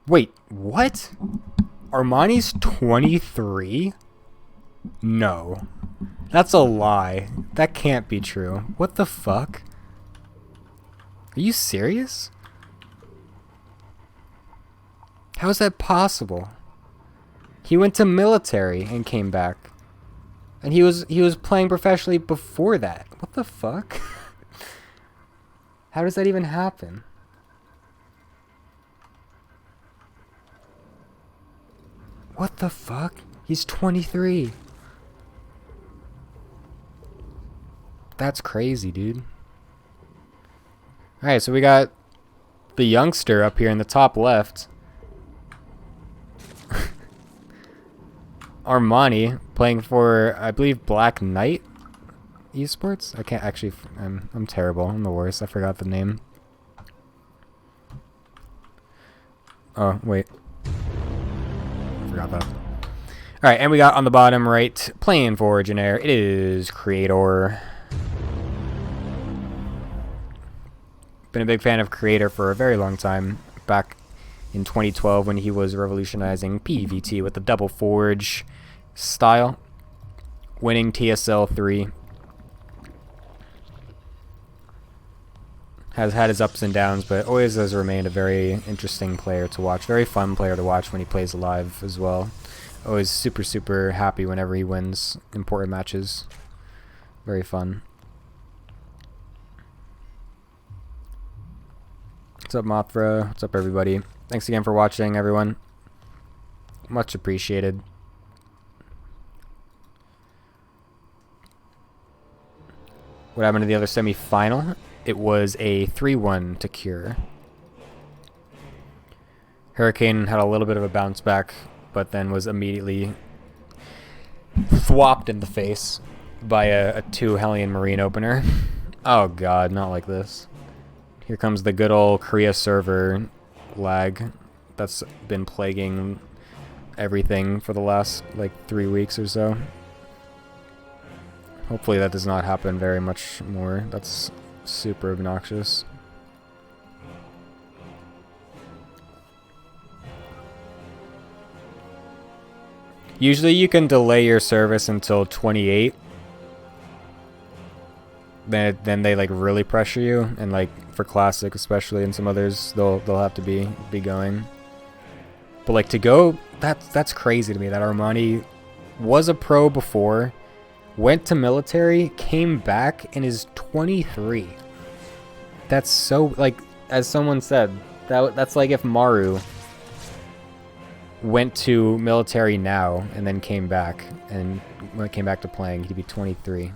Wait, what? Armani's 23? No. That's a lie. That can't be true. What the fuck? Are you serious? How is that possible? He went to military and came back. And he was playing professionally before that. What the fuck? How does that even happen? What the fuck? He's 23. That's crazy, dude. Alright, so we got the youngster up here in the top left. Armani playing for, I believe, Black Knight Esports. I can't actually. I'm terrible. I'm the worst. I forgot the name. Oh wait, I forgot that. All right, and we got on the bottom right playing for Gemini. It is Creator. Been a big fan of Creator for a very long time. Back in 2012 when he was revolutionizing PvT with the double forge style, winning TSL 3. Has had his ups and downs, but always has remained a very interesting player to watch. Very fun player to watch when he plays live as well. Always super, super happy whenever he wins important matches. Very fun. What's up, Mothra? What's up, everybody? Thanks again for watching, everyone. Much appreciated. What happened to the other semi-final? It was a 3-1 to Cure. Hurricane had a little bit of a bounce back, but then was immediately thwopped in the face by a 2 Hellion Marine opener. Oh god, not like this. Here comes the good old Korea server lag that's been plaguing everything for the last like 3 weeks or so. Hopefully that does not happen very much more. That's super obnoxious. Usually you can delay your service until 28. Then they like really pressure you, and like for Classic especially, and some others they'll have to be going. But like to go, that's crazy to me that Armani was a pro before, went to military, came back, and is 23. That's so, like, as someone said, that's like if Maru went to military now and then came back, and when it came back to playing, he'd be 23.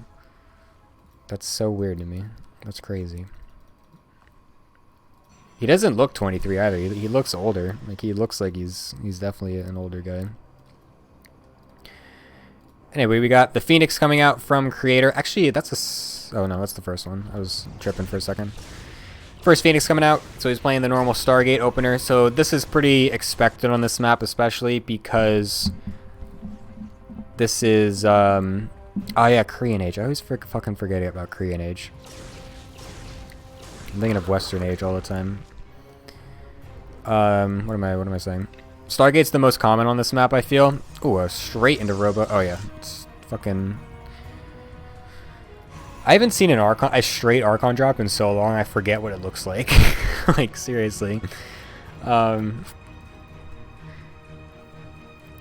That's so weird to me. That's crazy. He doesn't look 23 either. He looks older. Like he looks like he's definitely an older guy. Anyway, we got the Phoenix coming out from Creator. Actually, that's oh no, that's the first one. I was tripping for a second. First Phoenix coming out, so he's playing the normal Stargate opener. So this is pretty expected on this map, especially because this is oh yeah, Korean Age. I always fucking forget about Korean Age. I'm thinking of Western Age all the time. What am I saying? Stargate's the most common on this map, I feel. Ooh, straight into Robo. Oh yeah, it's fucking. I haven't seen a straight Archon drop in so long. I forget what it looks like. Like seriously.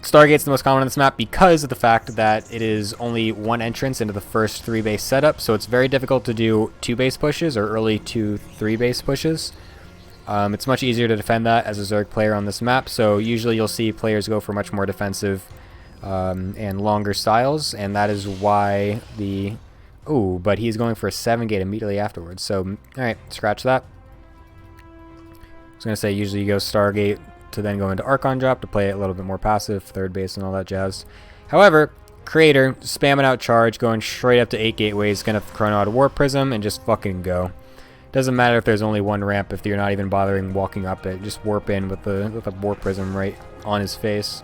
Stargate's the most common on this map because of the fact that it is only one entrance into the first 3 base setup, so it's very difficult to do 2 base pushes or early 2-3 base pushes. It's much easier to defend that as a Zerg player on this map, so usually you'll see players go for much more defensive and longer styles, and that is why the... Ooh, but he's going for a 7 gate immediately afterwards, so alright, scratch that. I was going to say usually you go Stargate to then go into Archon drop to play it a little bit more passive, 3rd base and all that jazz. However, Creator, spamming out charge, going straight up to 8 gateways, going to Chrono out of Warp Prism and just fucking go. Doesn't matter if there's only one ramp, if you're not even bothering walking up it, just warp in with the Warp Prism right on his face.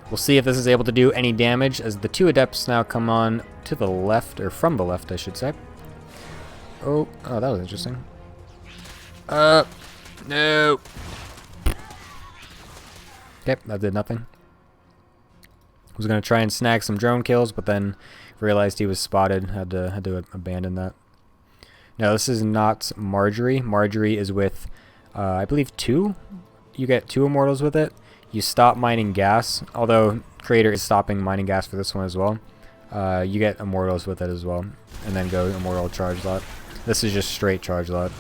We'll see if this is able to do any damage as the 2 Adepts now come on to the left, or from the left I should say. Oh, that was interesting. No. Yep, that did nothing. Was gonna try and snag some drone kills, but then realized he was spotted. Had to abandon that. No, this is not Marjorie. Marjorie is with, I believe 2. You get 2 immortals with it. You stop mining gas, although Creator is stopping mining gas for this one as well. You get immortals with it as well, and then go immortal charge lot. This is just straight charge lot.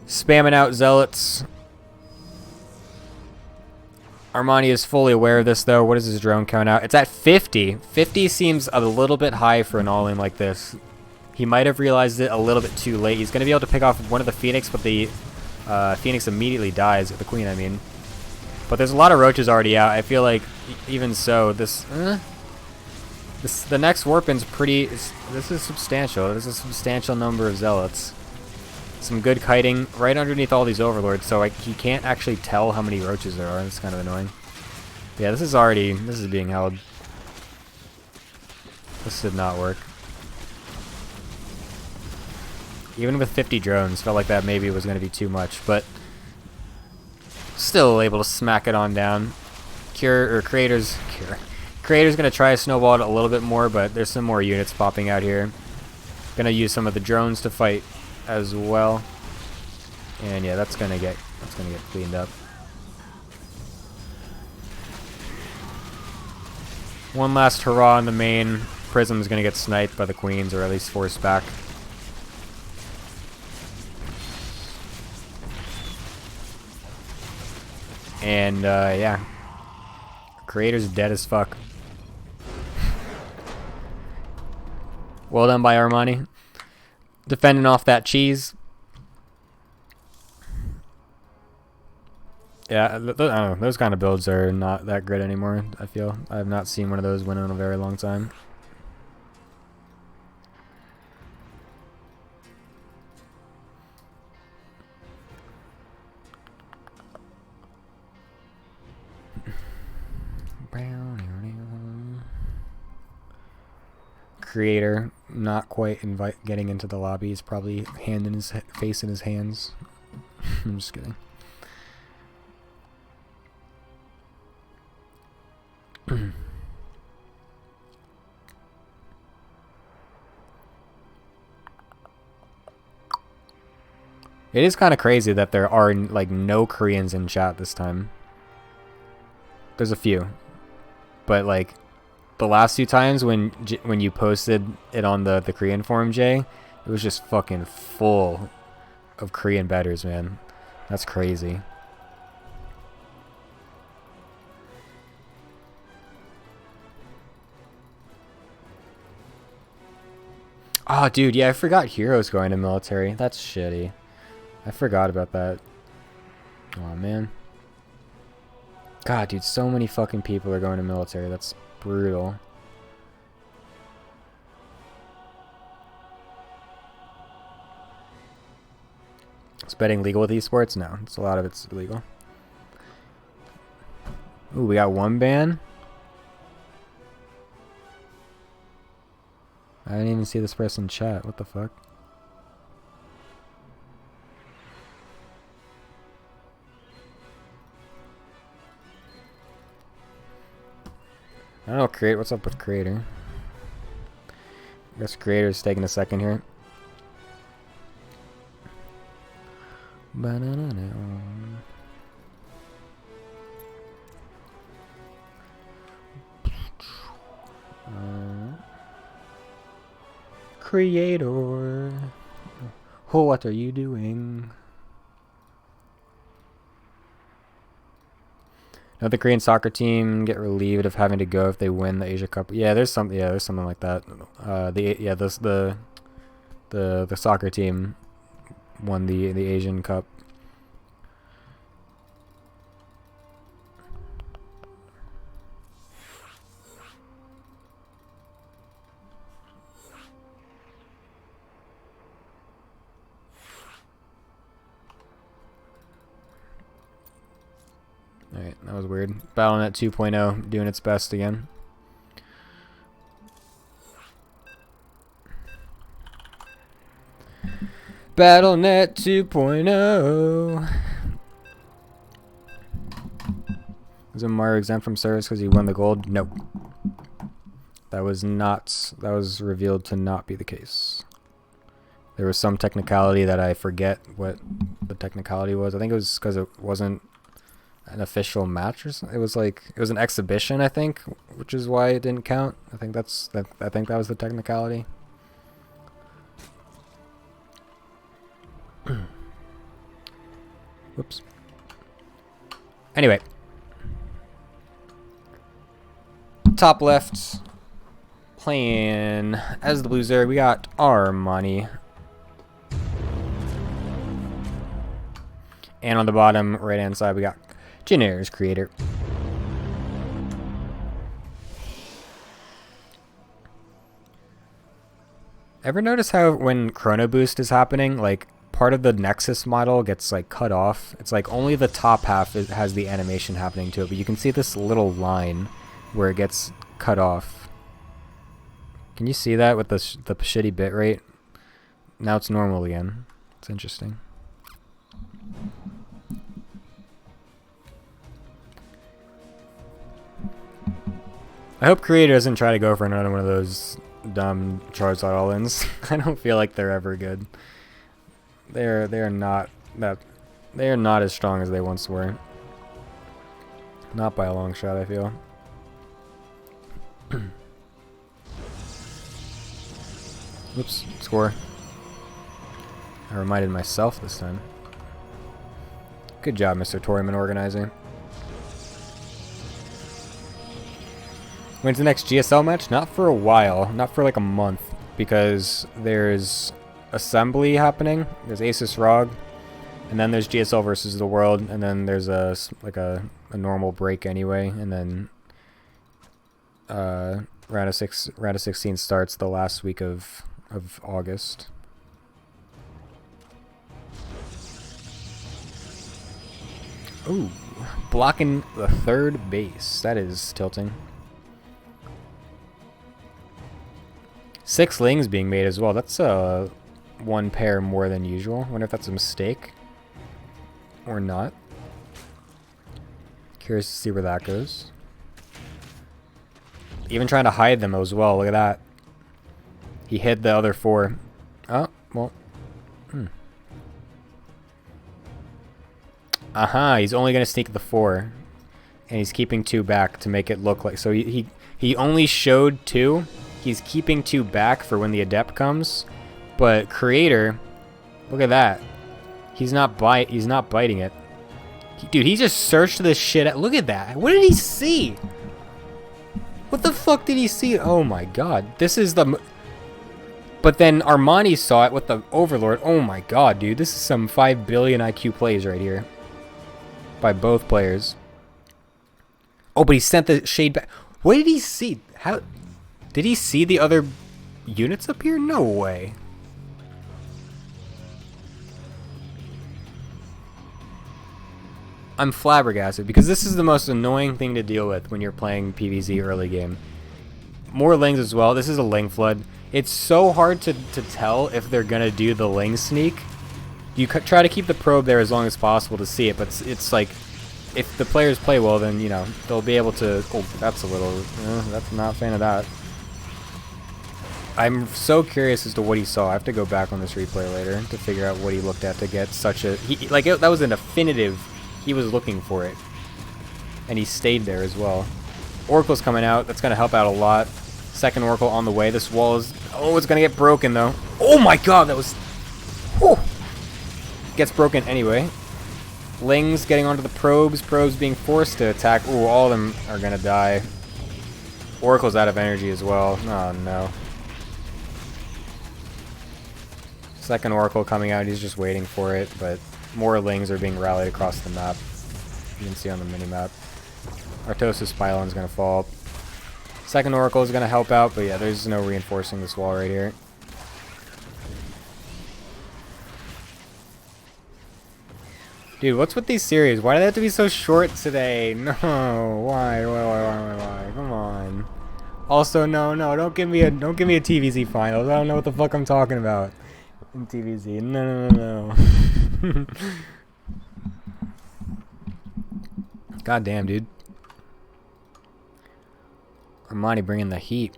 Spamming out zealots. Armani is fully aware of this though. What is his drone count out? It's at 50. 50 seems a little bit high for an all-in like this. He might have realized it a little bit too late. He's going to be able to pick off one of the Phoenix, but the Phoenix immediately dies. The Queen, I mean. But there's a lot of roaches already out. I feel like even so, the next warpin's pretty. This is substantial. This is a substantial number of zealots. Some good kiting right underneath all these overlords, so he can't actually tell how many roaches there are. It's kind of annoying. Yeah, this is being held. This did not work. Even with 50 drones, felt like that maybe was going to be too much, but still able to smack it on down. Creator's going to try to snowball it a little bit more, but there's some more units popping out here. Going to use some of the drones to fight as well, and yeah, that's gonna get cleaned up. One last hurrah in the main. Prism's gonna get sniped by the Queens, or at least forced back. And yeah, Creator's dead as fuck. Well done by Armani. Defending off that cheese. Yeah, I don't know. Those kind of builds are not that good anymore, I feel. I have not seen one of those win in a very long time. Creator not quite getting into the lobby. He's probably hand in his face in his hands. I'm just kidding. It is kind of crazy that there are like no Koreans in chat this time. There's a few, but like the last 2 times when you posted it on the Korean forum, Jay, it was just fucking full of Korean betters, man. That's crazy. Oh, dude, yeah, I forgot Hero's going to military. That's shitty. I forgot about that. Oh, man. God, dude, so many fucking people are going to military. That's brutal. Is betting legal with esports? No, it's a lot of it's illegal. Ooh, we got 1 ban. I didn't even see this person chat. What the fuck? I don't know, what's up with Creator? I guess Creator's taking a second here. Creator, oh, what are you doing? Now the Korean soccer team get relieved of having to go if they win the Asia Cup. Yeah, there's something like that. The soccer team won the Asian Cup. Alright, that was weird. Battlenet 2.0 doing its best again. Battlenet 2.0. Was Mario exempt from service because he won the gold? Nope. That was not. That was revealed to not be the case. There was some technicality that I forget what the technicality was. I think it was because it wasn't an official match or something. It was like it was an exhibition, I think, which is why it didn't count. I think that's that. I think that was the technicality. Whoops. Anyway, top left, playing as the loser, we got Armani. And on the bottom right hand side, we got Gemini's creator. Ever notice how when Chrono Boost is happening, like part of the Nexus model gets like cut off? It's like only the top half has the animation happening to it, but you can see this little line where it gets cut off. Can you see that with the shitty bitrate? Now it's normal again. It's interesting. I hope Creator doesn't try to go for another one of those dumb Charizard all-ins. I don't feel like they're ever good. They are not as strong as they once were. Not by a long shot, I feel. Oops, score. I reminded myself this time. Good job, Mr. Torriman organizing. When's the next GSL match? Not for a while. Not for like a month. Because there's Assembly happening. There's Asus ROG. And then there's GSL versus the World. And then there's a normal break anyway. And then round of 16 starts the last week of August. Ooh. Blocking the third base. That is tilting. 6 lings being made as well. That's one pair more than usual. Wonder if that's a mistake or not. Curious to see where that goes. Even trying to hide them as well. Look at that. He hid the other 4. Oh, well. Aha, he's only going to sneak the 4. And he's keeping 2 back to make it look like... So he only showed 2. He's keeping 2 back for when the Adept comes. But Creator, look at that. He's not biting it. Dude, he just searched this shit out. Look at that. What did he see? What the fuck did he see? Oh my god. This is the... But then Armani saw it with the Overlord. Oh my god, dude. This is some 5 billion IQ plays right here. By both players. Oh, but he sent the shade back. What did he see? How... Did he see the other units up here? No way. I'm flabbergasted because this is the most annoying thing to deal with when you're playing PvZ early game. More lings as well. This is a ling flood. It's so hard to tell if they're going to do the ling sneak. You try to keep the probe there as long as possible to see it, but it's like if the players play well, then, you know, they'll be able to... Oh, that's a little... that's not a fan of that. I'm so curious as to what he saw. I have to go back on this replay later to figure out what he looked at to get such a... that was a definitive... He was looking for it. And he stayed there as well. Oracle's coming out. That's going to help out a lot. Second Oracle on the way. This wall is... Oh, it's going to get broken, though. Oh my god, that was... Whew. Gets broken anyway. Lings getting onto the probes. Probes being forced to attack. Ooh, all of them are going to die. Oracle's out of energy as well. Oh, no. Second Oracle coming out, he's just waiting for it, but more lings are being rallied across the map. You can see on the mini-map. Artosis Pylon's going to fall. Second Oracle is going to help out, but yeah, there's no reinforcing this wall right here. Dude, what's with these series? Why do they have to be so short today? No, why? Come on. Also, no, don't give me a TVZ finals. I don't know what the fuck I'm talking about. In TVZ. No. God damn, dude. Armani bringing the heat.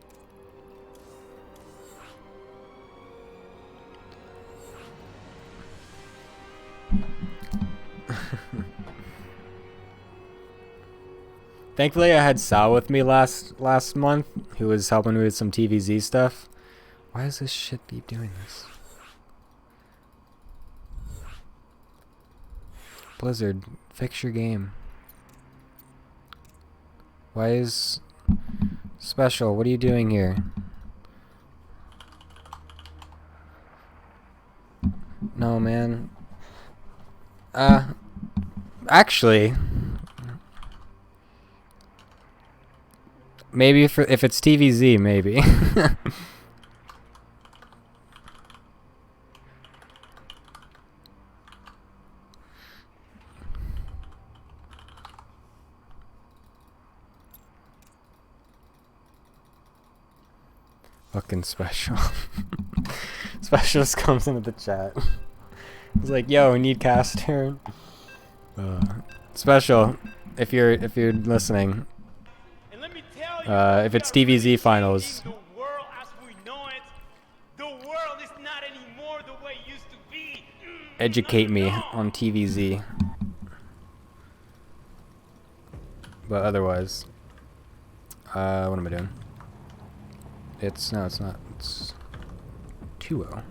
Thankfully, I had Sal with me last month, who was helping me with some TVZ stuff. Why does this shit keep doing this? Blizzard, fix your game. Why is Special? What are you doing here? No, man. Actually, maybe if it's TVZ, maybe. Fucking Special. Special just comes into the chat. He's like, "Yo, we need caster." Special, if you're listening, and let me tell you, if it's TVZ finals, the world as we know it, the world is not anymore the way it used to be. educate me on TVZ. But otherwise, what am I doing? No, it's not. It's 2-0.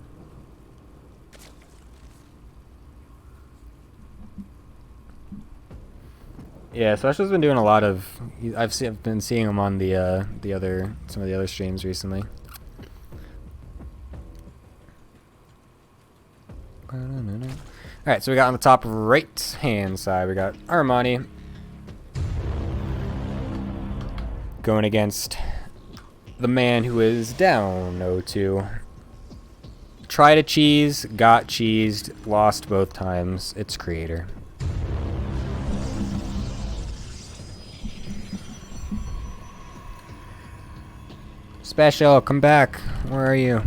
Yeah, Special's been doing a lot of. I've been seeing him on some of the other streams recently. All right, so we got on the top right hand side, we got Armani going against the man who is down 0-2. Tried to cheese, got cheesed, lost both times. It's Creator. Special, come back. Where are you?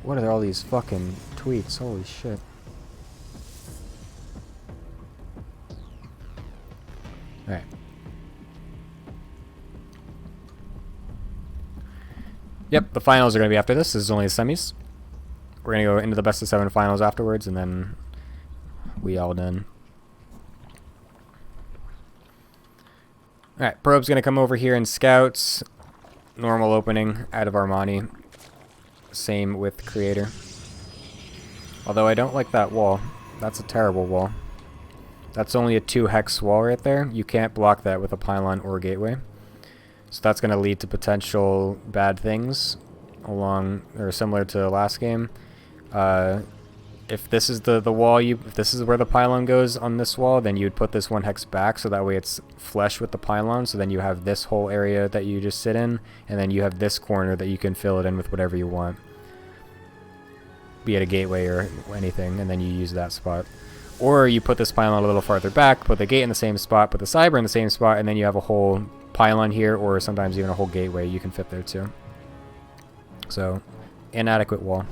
What are all these fucking tweets? Holy shit. Alright. Yep, the finals are going to be after this. This is only the semis. We're going to go into the best of 7 finals afterwards, and then we all done. Alright, Probe's going to come over here in Scouts. Normal opening out of Armani. Same with Creator. Although I don't like that wall. That's a terrible wall. That's only a 2 hex wall right there. You can't block that with a pylon or gateway. So that's going to lead to potential bad things along, or similar to last game. If this is the wall, if this is where the pylon goes on this wall, then you would put this 1 hex back, so that way it's flush with the pylon. So then you have this whole area that you just sit in, and then you have this corner that you can fill it in with whatever you want, be it a gateway or anything, and then you use that spot. Or you put this pylon a little farther back, put the gate in the same spot, put the cyber in the same spot, and then you have a whole pylon here, or sometimes even a whole gateway you can fit there too. So, inadequate wall.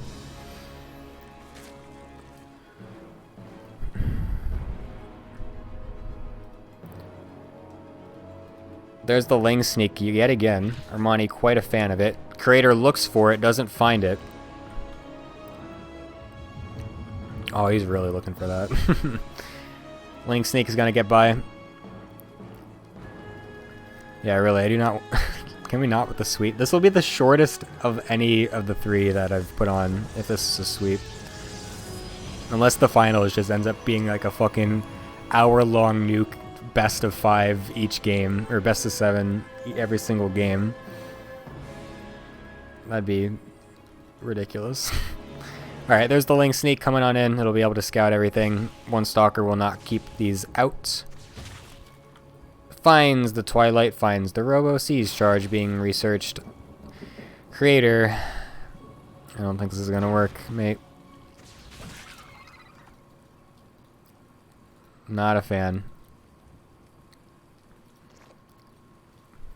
There's the Ling sneak yet again. Armani quite a fan of it. Creator looks for it, doesn't find it. Oh, he's really looking for that. Ling sneak is gonna get by. Yeah, really, I do not. Can we not with the sweep? This will be the shortest of any of the 3 that I've put on if this is a sweep. Unless the finals just ends up being like a fucking hour-long nuke, best of 5 each game, or best of 7 every single game. That'd be ridiculous. Alright, there's the Ling sneak coming on in. It'll be able to scout everything. 1 stalker will not keep these out. Finds the Twilight, finds the Robo, sees charge being researched. Creator. I don't think this is gonna work, mate. Not a fan.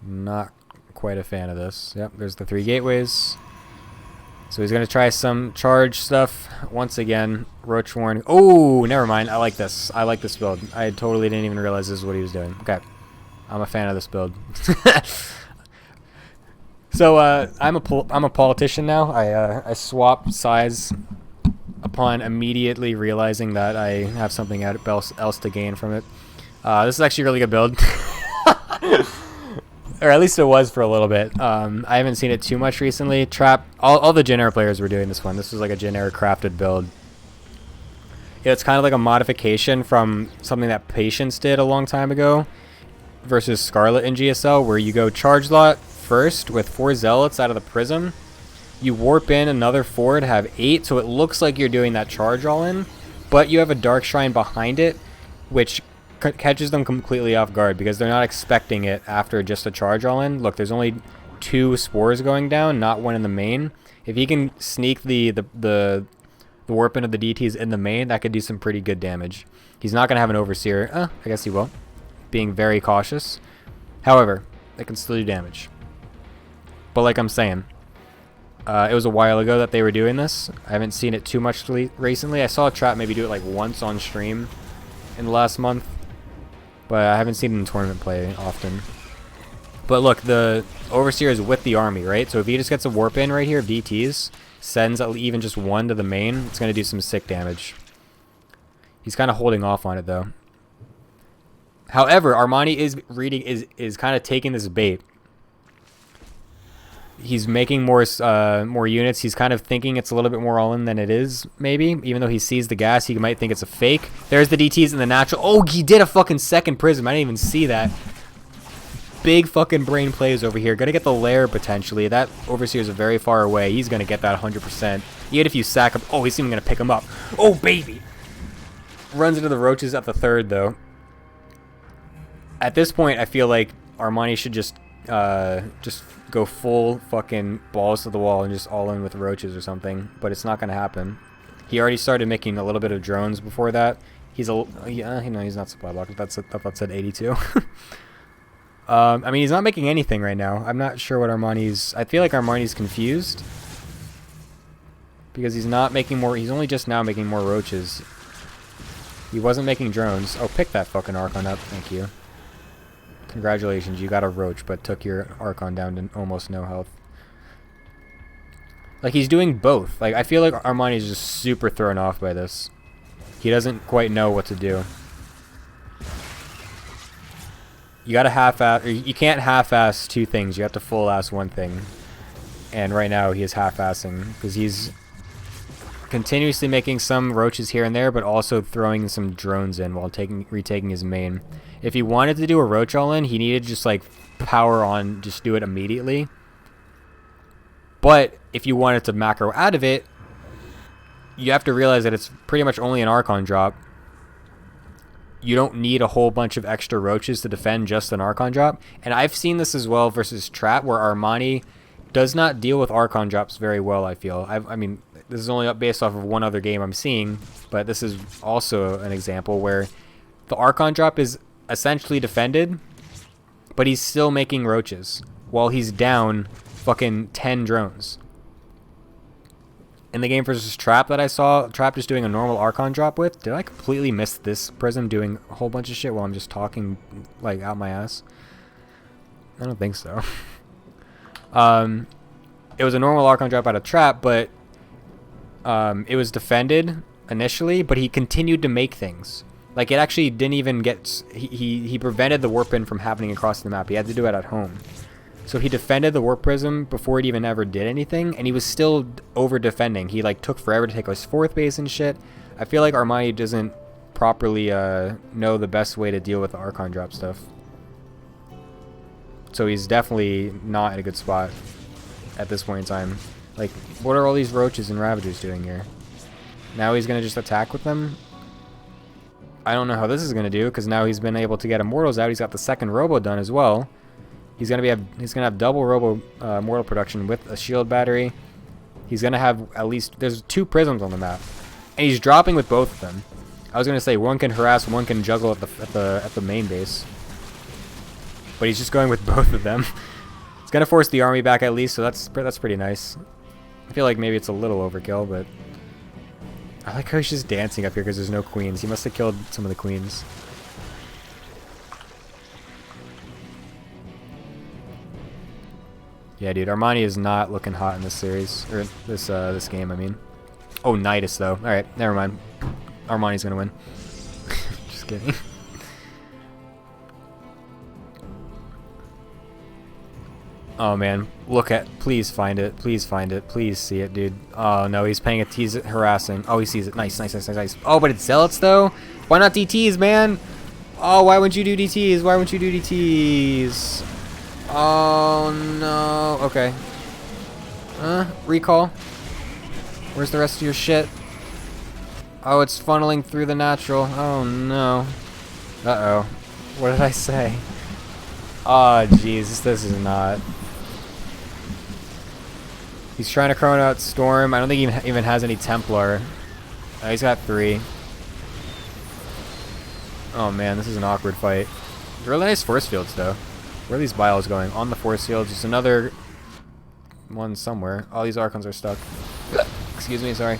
Not quite a fan of this. Yep, there's the 3 gateways. So he's going to try some charge stuff once again. Roach warning. Oh, never mind. I like this. I like this build. I totally didn't even realize this is what he was doing. Okay. I'm a fan of this build. So I'm a politician now. I swap sides upon immediately realizing that I have something else to gain from it. This is actually a really good build. Or at least it was for a little bit. I haven't seen it too much recently. All the Jin Air players were doing this one. This was like a Jin Air crafted build. Yeah, it's kind of like a modification from something that Patience did a long time ago versus Scarlet in GSL, where you go charge lot first with 4 Zealots out of the Prism. You warp in another 4 to have 8, so it looks like you're doing that charge all in, but you have a Dark Shrine behind it, which catches them completely off guard because they're not expecting it after just a charge all in. Look, there's only 2 spores going down, not one in the main. If he can sneak the warp into the DTs in the main, that could do some pretty good damage. He's not going to have an Overseer. I guess he will. Being very cautious. However, they can still do damage. But like I'm saying, it was a while ago that they were doing this. I haven't seen it too much recently. I saw a Trap maybe do it like once on stream in the last month. But I haven't seen it in tournament play often. But look, the Overseer is with the army, right? So if he just gets a warp in right here of DTs, sends even just 1 to the main, it's going to do some sick damage. He's kind of holding off on it though. However, Armani is kind of taking this bait. He's making more units. He's kind of thinking it's a little bit more all-in than it is, maybe. Even though he sees the gas, he might think it's a fake. There's the DTs in the natural. Oh, he did a fucking second Prism. I didn't even see that. Big fucking brain plays over here. Gonna get the lair, potentially. That Overseer is very far away. He's gonna get that 100%. Yet if you sack him... Oh, he's even gonna pick him up. Oh, baby! Runs into the roaches at the 3rd, though. At this point, I feel like Armani should just go full fucking balls to the wall and just all in with roaches or something, but it's not going to happen. He already started making a little bit of drones before that. He's he's not supply block. That said 82. I mean, he's not making anything right now. I'm not sure what Armani's... I feel like Armani's confused because he's not making more... He's only just now making more roaches. He wasn't making drones. Oh, pick that fucking Archon up. Thank you. Congratulations, you got a roach, but took your Archon down to almost no health. Like, he's doing both. Like, I feel like Armani's just super thrown off by this. He doesn't quite know what to do. You gotta half-ass... You can't half-ass 2 things. You have to full-ass 1 thing. And right now, he is half-assing. Because he's continuously making some roaches here and there, but also throwing some drones in while retaking his main. If he wanted to do a roach all-in, he needed to just, like, power on, just do it immediately. But if you wanted to macro out of it, you have to realize that it's pretty much only an Archon drop. You don't need a whole bunch of extra roaches to defend just an Archon drop. And I've seen this as well versus Trap, where Armani does not deal with Archon drops very well, I feel. I mean, this is only based off of one other game I'm seeing, but this is also an example where the Archon drop is essentially defended, but he's still making roaches while he's down fucking 10 drones. In the game versus Trap that I saw, Trap just doing a normal Archon drop with. Did I completely miss this Prism doing a whole bunch of shit while I'm just talking, like, out my ass? I don't think so. It was a normal Archon drop out of Trap, but it was defended initially, but he continued to make things. Like, it actually didn't even get... He prevented the warp in from happening across the map. He had to do it at home. So he defended the warp prism before it even ever did anything, and he was still over-defending. He, like, took forever to take his 4th base and shit. I feel like Armani doesn't properly know the best way to deal with the Archon drop stuff. So he's definitely not in a good spot at this point in time. Like, what are all these roaches and ravagers doing here? Now he's going to just attack with them? I don't know how this is going to do, because now he's been able to get Immortals out. He's got the 2nd Robo done as well. He's gonna have double Robo Mortal production with a shield battery. He's gonna have at least... There's 2 prisms on the map, and he's dropping with both of them. I was gonna say one can harass, one can juggle at the main base, but he's just going with both of them. It's gonna force the army back at least, so that's pretty nice. I feel like maybe it's a little overkill, but I like how he's just dancing up here because there's no queens. He must have killed some of the queens. Yeah, dude, Armani is not looking hot in this series, or this game, I mean. Oh, Nidus, though. Alright, never mind. Armani's gonna win. Just kidding. Oh, man. Look at... Please find it. Please find it. Please see it, dude. Oh, no, he's paying a tease harassing. Oh, he sees it. Nice, nice, nice, nice, nice. Oh, but it's Zealots, though? Why not DTs, man? Oh, why wouldn't you do DTs? Why wouldn't you do DTs? Oh, no. Okay. Recall. Where's the rest of your shit? Oh, it's funneling through the natural. Oh, no. Uh-oh. What did I say? Oh, jeez. This is not... He's trying to chrono out Storm. I don't think he even has any Templar. Oh, he's got 3. Oh, man. This is an awkward fight. Really nice force fields, though. Where are these biles going? On the force field. Just another one somewhere. All these Archons are stuck. Excuse me, sorry.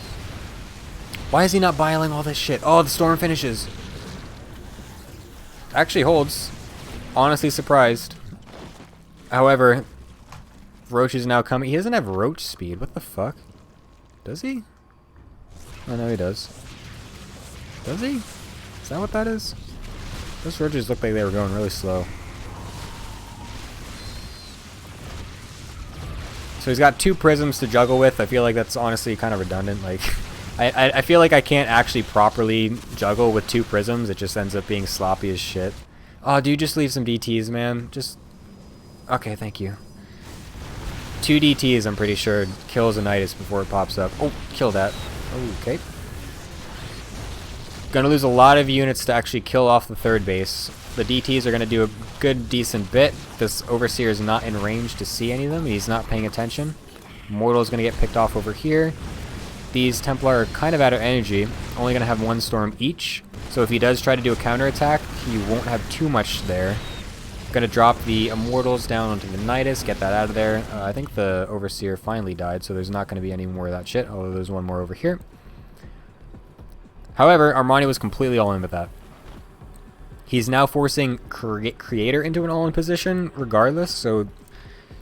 Why is he not biling all this shit? Oh, the Storm finishes. Actually holds. Honestly surprised. However, Roach is now coming. He doesn't have Roach speed. What the fuck? Does he? Oh, no, he does. Does he? Is that what that is? Those Roaches looked like they were going really slow. So he's got 2 prisms to juggle with. I feel like that's honestly kind of redundant. Like, I feel like I can't actually properly juggle with 2 prisms. It just ends up being sloppy as shit. Oh, dude, just leave some DTs, man. Just... Okay, thank you. 2 DTs, I'm pretty sure, kills a Nidus before it pops up. Oh, kill that. Okay. Gonna lose a lot of units to actually kill off the 3rd base. The DTs are gonna do a good, decent bit. This Overseer is not in range to see any of them. He's not paying attention. Mortal is gonna get picked off over here. These Templar are kind of out of energy. Only gonna have 1 Storm each. So if he does try to do a counterattack, he won't have too much there. Gonna drop the Immortals down onto the Nidus, get that out of there. I think the Overseer finally died, so there's not gonna be any more of that shit, although there's one more over here. However, Armani was completely all-in with that. He's now forcing Creator into an all-in position, regardless, so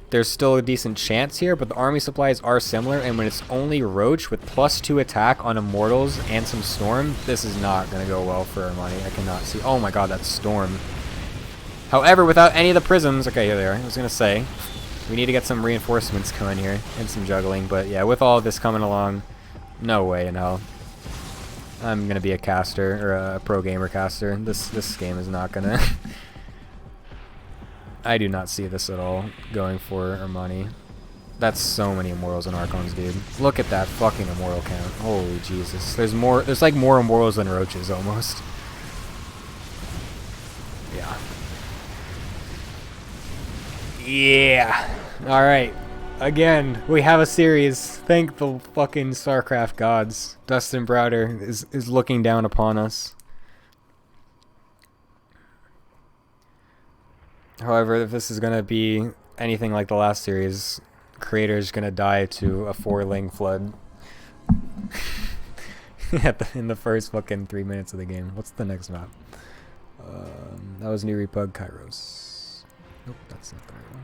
there's still a decent chance here, but the army supplies are similar, and when it's only Roach with +2 attack on Immortals and some Storm, this is not going to go well for Armani. I cannot see... Oh my god, that's Storm. However, without any of the prisms... Okay, here they are. I was going to say, we need to get some reinforcements going here, and some juggling, but yeah, with all of this coming along, no way in hell. I'm going to be a caster, or a pro gamer caster. This game is not going to... I do not see this at all going for Armani. That's so many Immortals and Archons, dude. Look at that fucking Immortal count. Holy Jesus. There's like more Immortals than Roaches, almost. Yeah. Yeah. Alright. Again, we have a series. Thank the fucking StarCraft gods. Dustin Browder is looking down upon us. However, if this is going to be anything like the last series, Creator's going to die to a 4-ling flood. In the first fucking 3 minutes of the game. What's the next map? That was New Repug Kairos. Nope, that's not the right one.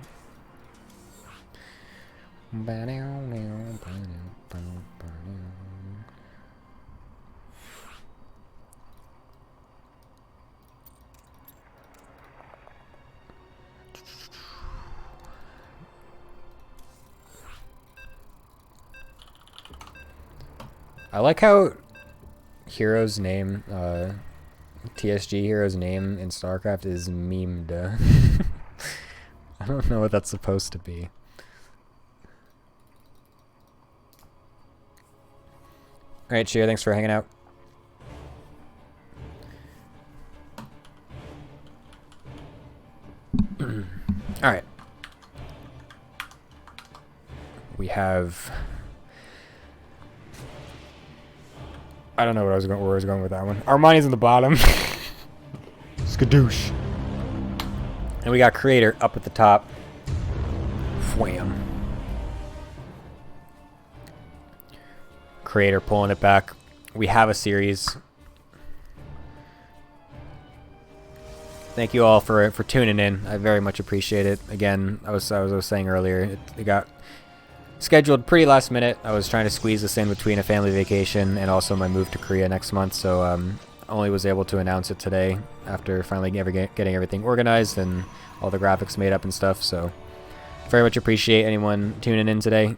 I like how Hero's name, TSG Hero's name in StarCraft is memed. I don't know what that's supposed to be. Alright, Sheer, thanks for hanging out. Alright. We have... I don't know where I was going with that one. Armani's in the bottom. Skadoosh. And we got Creator up at the top. Wham. Creator pulling it back. We have a series. Thank you all for tuning in. I very much appreciate it. Again, I was saying earlier, it got scheduled pretty last minute. I was trying to squeeze this in between a family vacation and also my move to Korea next month, so only was able to announce it today after finally getting everything organized and all the graphics made up and stuff. So very much appreciate anyone tuning in today,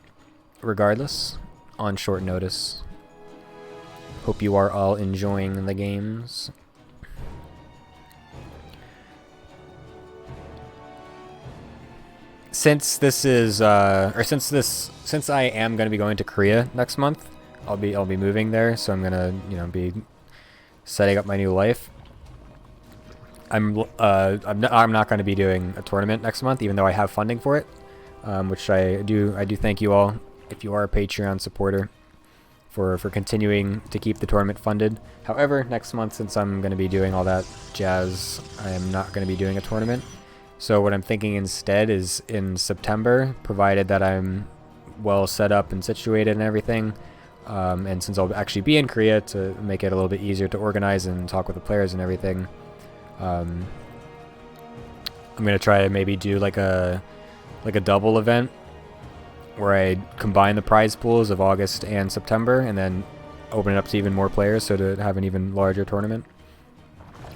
regardless, on short notice. Hope you are all enjoying the games. Since this is since I am going to be going to Korea next month, I'll be moving there, so I'm gonna be setting up my new life. I'm not going to be doing a tournament next month, even though I have funding for it, which I do thank you all if you are a Patreon supporter for continuing to keep the tournament funded. However, next month, since I'm going to be doing all that jazz, I am not going to be doing a tournament. So what I'm thinking instead is in September, provided that I'm well set up and situated and everything, and since I'll actually be in Korea to make it a little bit easier to organize and talk with the players and everything, I'm gonna try to maybe do like a double event where I combine the prize pools of August and September, and then open it up to even more players, so to have an even larger tournament,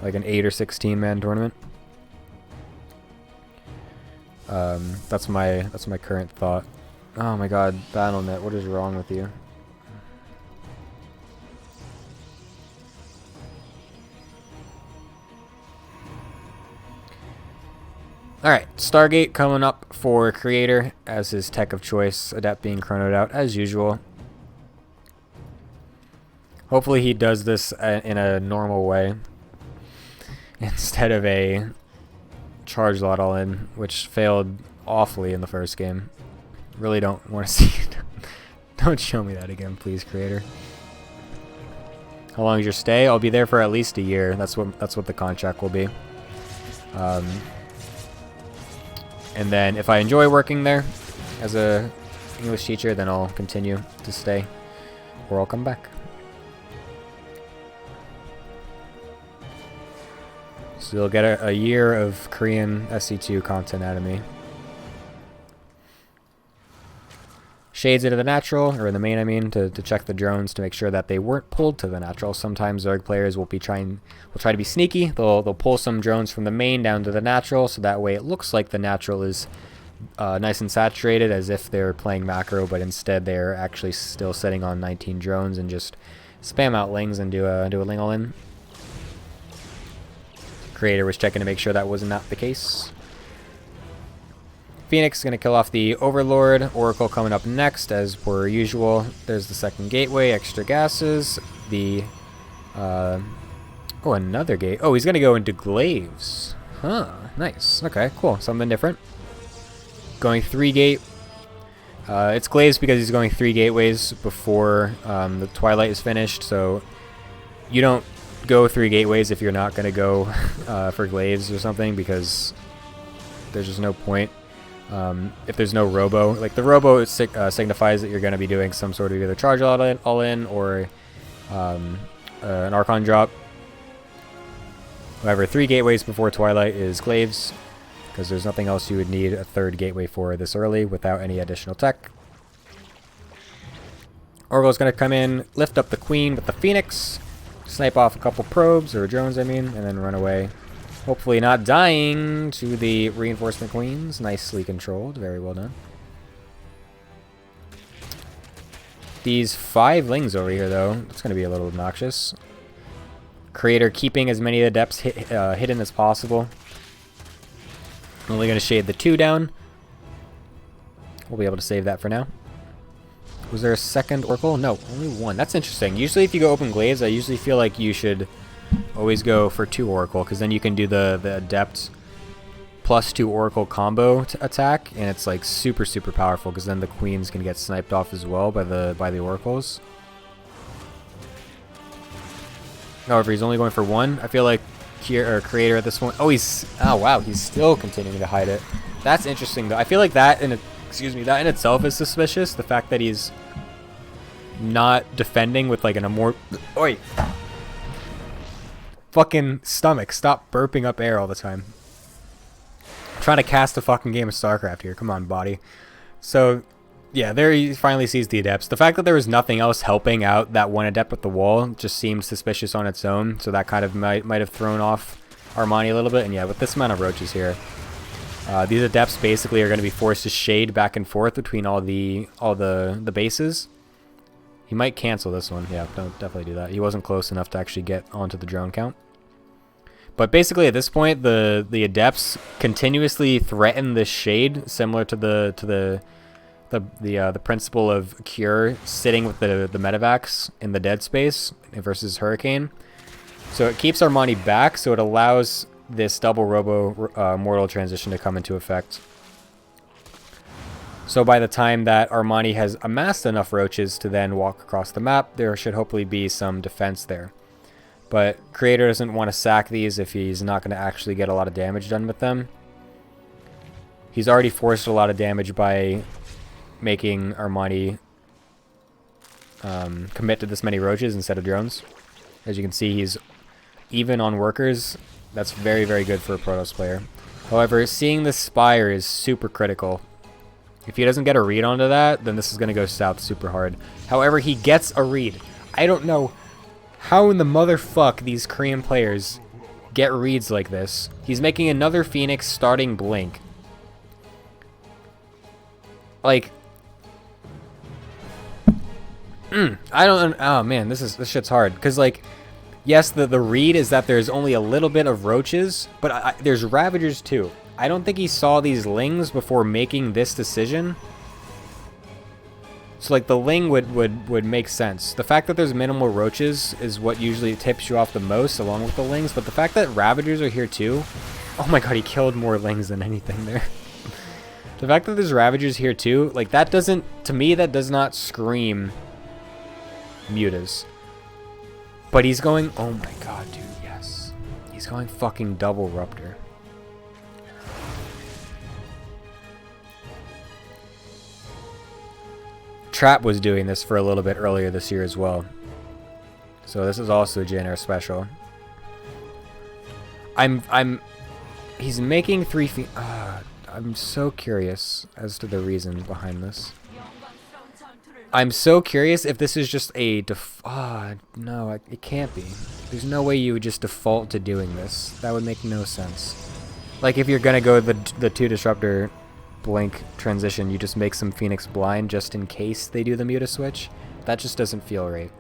like an 8 or 16 man tournament. That's my current thought. Oh my god, BattleNet, what is wrong with you? Alright, Stargate coming up for Creator as his tech of choice, Adept being chronoed out as usual. Hopefully he does this in a normal way instead of a charge lot all in, which failed awfully in the first game. Really don't want to see it. Don't show me that again, please, Creator. How long is your stay? I'll be there for at least a year. That's what the contract will be. And then if I enjoy working there as a English teacher, then I'll continue to stay, or I'll come back. So you'll get a year of Korean SC2 content out of me. Shades into the natural, or in the main I mean, to check the drones to make sure that they weren't pulled to the natural. Sometimes Zerg players will try to be sneaky. They'll pull some drones from the main down to the natural, so that way it looks like the natural is nice and saturated, as if they're playing macro, but instead they're actually still sitting on 19 drones and just spam out lings and do a ling all in. Creator was checking to make sure that was not the case. Phoenix is going to kill off the Overlord. Oracle coming up next, as per usual. There's the second gateway, extra gases. The, oh, another gate. Oh, he's going to go into Glaives. Huh, nice. Okay, cool. Something different. Going 3 gate. It's Glaives because he's going 3 gateways before the Twilight is finished, so you don't go 3 gateways if you're not going to go for Glaives or something, because there's just no point. If there's no robo, like the robo signifies that you're going to be doing some sort of either charge all in or an Archon drop. However, 3 gateways before Twilight is Glaives, because there's nothing else you would need a 3rd gateway for this early without any additional tech. Oracle's going to come in, lift up the Queen with the Phoenix, snipe off a couple probes, or drones I mean, and then run away. Hopefully not dying to the reinforcement queens. Nicely controlled. Very well done. These 5 lings over here, though, it's going to be a little obnoxious. Creator keeping as many of the depths hidden as possible. Only going to shade the 2 down. We'll be able to save that for now. Was there a second Oracle? No, only 1. That's interesting. Usually if you go open Glaives, I usually feel like you should always go for 2 Oracle, because then you can do the Adept plus 2 Oracle combo attack, and it's like super powerful, because then the Queens can get sniped off as well by the Oracles. However, he's only going for 1. I feel like Creator at this point. Oh, oh wow, he's still continuing to hide it. That's interesting though. I feel like that in itself is suspicious. The fact that he's not defending with like an Oi! Fucking stomach, stop burping up air all the time. I'm trying to cast a fucking game of StarCraft here. Come on, body. So, yeah, there he finally sees the adepts. The fact that there was nothing else helping out that one adept with the wall just seemed suspicious on its own. So that kind of might have thrown off Armani a little bit. And yeah, with this amount of roaches here, these adepts basically are going to be forced to shade back and forth between all the bases. He might cancel this one. Yeah, don't definitely do that. He wasn't close enough to actually get onto the drone count. But basically at this point, the adepts continuously threaten this shade, similar to the principle of Cure sitting with the medevacs in the dead space versus Hurricane. So it keeps Armani back, so it allows this double robo mortal transition to come into effect. So by the time that Armani has amassed enough roaches to then walk across the map, there should hopefully be some defense there. But Creator doesn't want to sack these if he's not going to actually get a lot of damage done with them. He's already forced a lot of damage by making Armani commit to this many roaches instead of drones. As you can see, he's even on workers. That's very, very good for a Protoss player. However, seeing the Spire is super critical. If he doesn't get a read onto that, then this is going to go south super hard. However, he gets a read. I don't know how in the motherfuck these Korean players get reads like this. He's making another Phoenix starting Blink. Like, I don't. Oh man, this shit's hard. Cause like, yes, the read is that there's only a little bit of roaches, but there's Ravagers too. I don't think he saw these Lings before making this decision. So like the Ling would make sense. The fact that there's minimal roaches is what usually tips you off the most, along with the Lings. But the fact that Ravagers are here too. Oh my god, he killed more Lings than anything there. The fact that there's Ravagers here too, like that doesn't, to me, that does not scream Mutas. But he's going, oh my god, dude, yes. He's going fucking double Ruptor. Trap was doing this for a little bit earlier this year as well. So this is also a January special. He's making 3 feet. I'm so curious as to the reason behind this. I'm so curious if this is just a no, it can't be. There's no way you would just default to doing this. That would make no sense. Like if you're gonna go the 2 disruptor Blink transition, you just make some Phoenix blind just in case they do the Muta switch. That just doesn't feel right.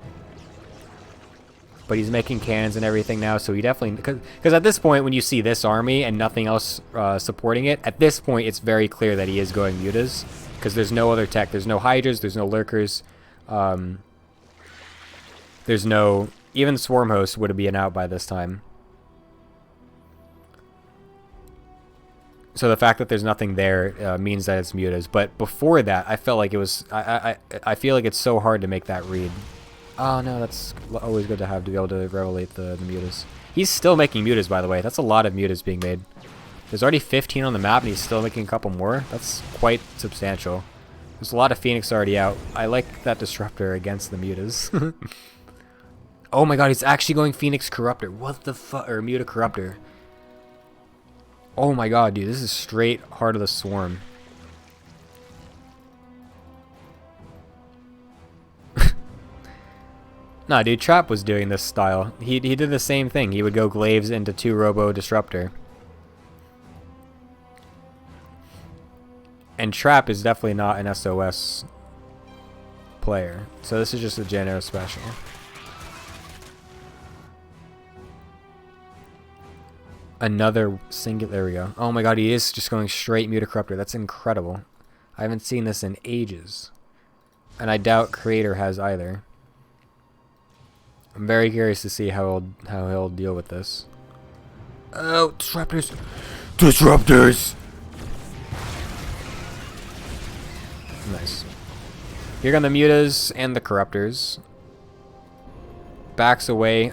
But he's making cannons and everything now, so he definitely, because at this point when you see this army and nothing else supporting it, at this point it's very clear that he is going Mutas, because there's no other tech. There's no Hydras, there's no Lurkers, there's no, even Swarm Host would be an out by this time. So the fact that there's nothing there means that it's Mutas. But before that, I felt like it was, I feel like it's so hard to make that read. Oh no, that's always good to have, to be able to revelate the Mutas. He's still making Mutas, by the way. That's a lot of Mutas being made. There's already 15 on the map, and he's still making a couple more. That's quite substantial. There's a lot of Phoenix already out. I like that Disruptor against the Mutas. Oh my god, he's actually going Phoenix Corruptor. What the fuck? Or Muta Corruptor. Oh my god, dude, this is straight Heart of the Swarm. Nah, dude, Trap was doing this style. He did the same thing. He would go Glaives into 2 Robo Disruptor. And Trap is definitely not an SOS player. So this is just a January special. Another single, there we go. Oh my god, he is just going straight Muta Corruptor. That's incredible. I haven't seen this in ages. And I doubt Creator has either. I'm very curious to see how he'll deal with this. Oh, Disruptors! Disruptors! Nice. Here come the Mutas and the Corruptors. Backs away.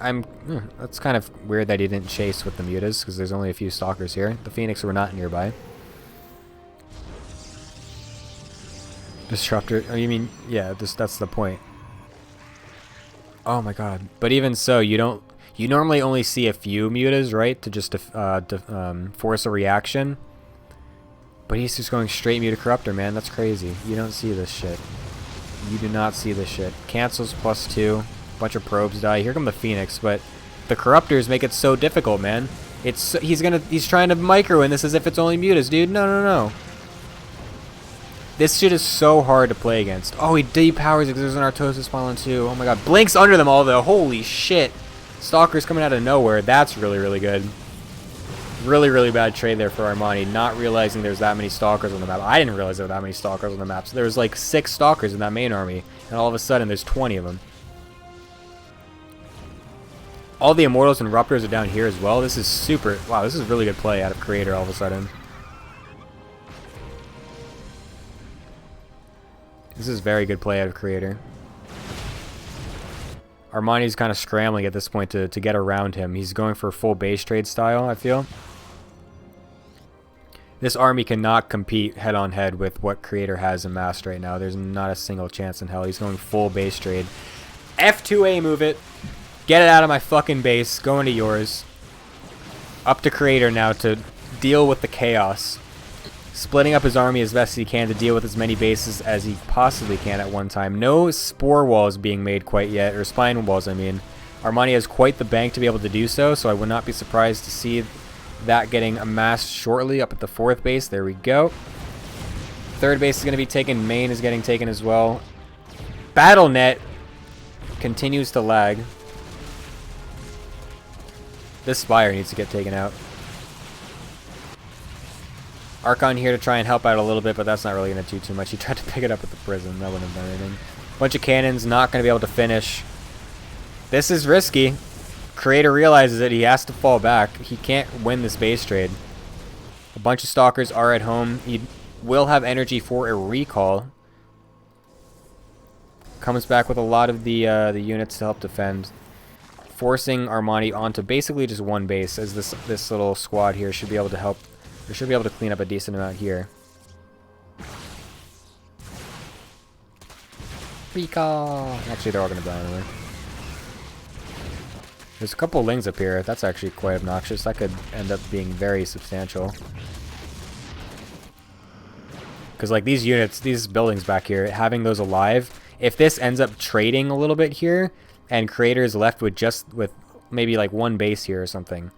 That's kind of weird that he didn't chase with the Mutas, because there's only a few Stalkers here. The Phoenix were not nearby. Disruptor. Oh, you mean, yeah, that's the point. Oh my god. But even so, you normally only see a few mutas, right? To just force a reaction. But he's just going straight Muta Corruptor, man. That's crazy. You don't see this shit. You do not see this shit. Cancels +2. Bunch of probes die. Here come the Phoenix, but the Corruptors make it so difficult, man. He's trying to micro in this as if it's only mutas, dude. No, no, no. This shit is so hard to play against. Oh, he depowers because there's an Artosis Pollen too. Oh my god. Blinks under them all though. Holy shit. Stalker's coming out of nowhere. That's really, really good. Really, really bad trade there for Armani. Not realizing there's that many Stalkers on the map. I didn't realize there were that many Stalkers on the map. So there was like 6 Stalkers in that main army. And all of a sudden there's 20 of them. All the Immortals and Ruptors are down here as well. This is super... Wow, this is really good play out of Creator all of a sudden. This is very good play out of Creator. Armani's kind of scrambling at this point to get around him. He's going for full base trade style, I feel. This army cannot compete head-on-head with what Creator has amassed right now. There's not a single chance in hell. He's going full base trade. F2A move it. Get it out of my fucking base. Go into yours. Up to Creator now to deal with the chaos. Splitting up his army as best he can to deal with as many bases as he possibly can at one time. No spore walls being made quite yet, or spine walls, I mean. Armani has quite the bank to be able to do so, so I would not be surprised to see that getting amassed shortly up at the 4th base. There we go. 3rd base is going to be taken. Main is getting taken as well. BattleNet continues to lag. This Spire needs to get taken out. Archon here to try and help out a little bit, but that's not really going to do too much. He tried to pick it up with the Prism. That wouldn't have done anything. Bunch of cannons, not going to be able to finish. This is risky. Creator realizes it. He has to fall back. He can't win this base trade. A bunch of Stalkers are at home. He will have energy for a recall. Comes back with a lot of the units to help defend. Forcing Armani onto basically just one base, as this little squad here should be able to help. They should be able to clean up a decent amount here. Recall! Actually, they're all going to die anyway. There's a couple Lings up here. That's actually quite obnoxious. That could end up being very substantial. Because, like, these units, these buildings back here, having those alive, if this ends up trading a little bit here, and Creator is left with maybe, like, one base here or something,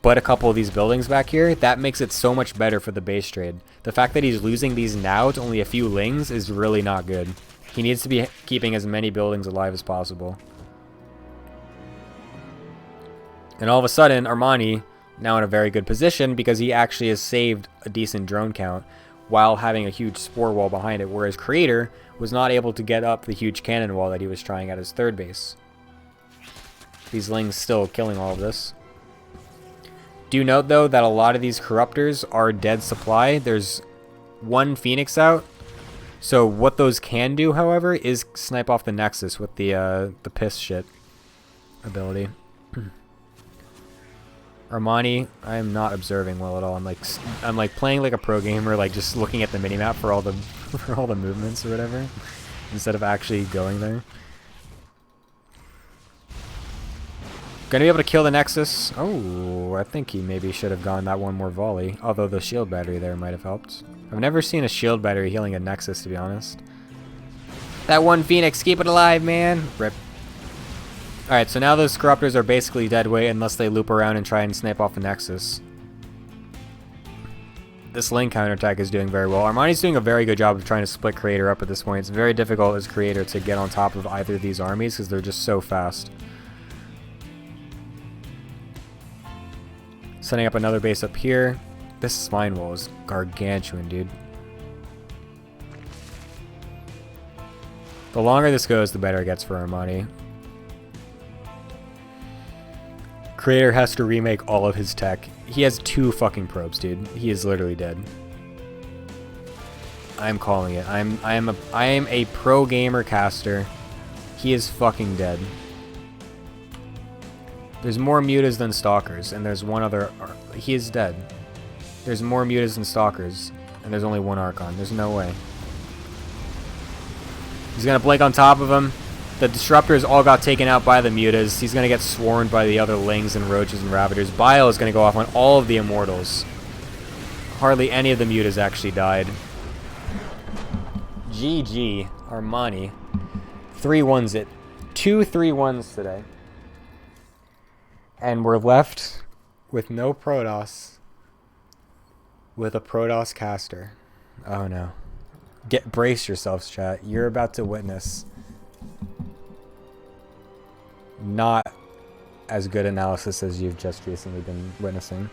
but a couple of these buildings back here, that makes it so much better for the base trade. The fact that he's losing these now to only a few Lings is really not good. He needs to be keeping as many buildings alive as possible. And all of a sudden, Armani, now in a very good position because he actually has saved a decent drone count while having a huge spore wall behind it, whereas Creator was not able to get up the huge cannon wall that he was trying at his 3rd base. These Lings still killing all of this. Do note, though, that a lot of these Corruptors are dead supply. There's one Phoenix out. So what those can do, however, is snipe off the Nexus with the piss shit ability. Armani, I am not observing well at all. I'm like playing like a pro gamer, like just looking at the minimap for all the for all the movements or whatever, instead of actually going there. Gonna be able to kill the Nexus. Oh, I think he maybe should have gone that one more volley. Although the shield battery there might have helped. I've never seen a shield battery healing a Nexus, to be honest. That one Phoenix, keep it alive, man. Rip. Alright, so now those Corruptors are basically dead weight unless they loop around and try and snipe off the Nexus. This Ling counterattack is doing very well. Armani's doing a very good job of trying to split Creator up at this point. It's very difficult as Creator to get on top of either of these armies because they're just so fast. Setting up another base up here. This spine wall is gargantuan, dude. The longer this goes, the better it gets for Armani. Creator has to remake all of his tech. He has 2 fucking probes, dude. He is literally dead. I'm calling it. I am a pro gamer caster. He is fucking dead. There's more mutas than Stalkers, and there's one other... He is dead. There's more mutas than Stalkers, and there's only one Archon. There's no way. He's gonna blink on top of him. The Disruptors all got taken out by the Mutas. He's going to get swarmed by the other Lings and Roaches and Ravagers. Bile is going to go off on all of the Immortals. Hardly any of the Mutas actually died. GG, Armani. 3-1s it. 2 3-1s today. And we're left with no Protoss. With a Protoss caster. Oh no. Brace yourselves, chat. You're about to witness not as good analysis as you've just recently been witnessing.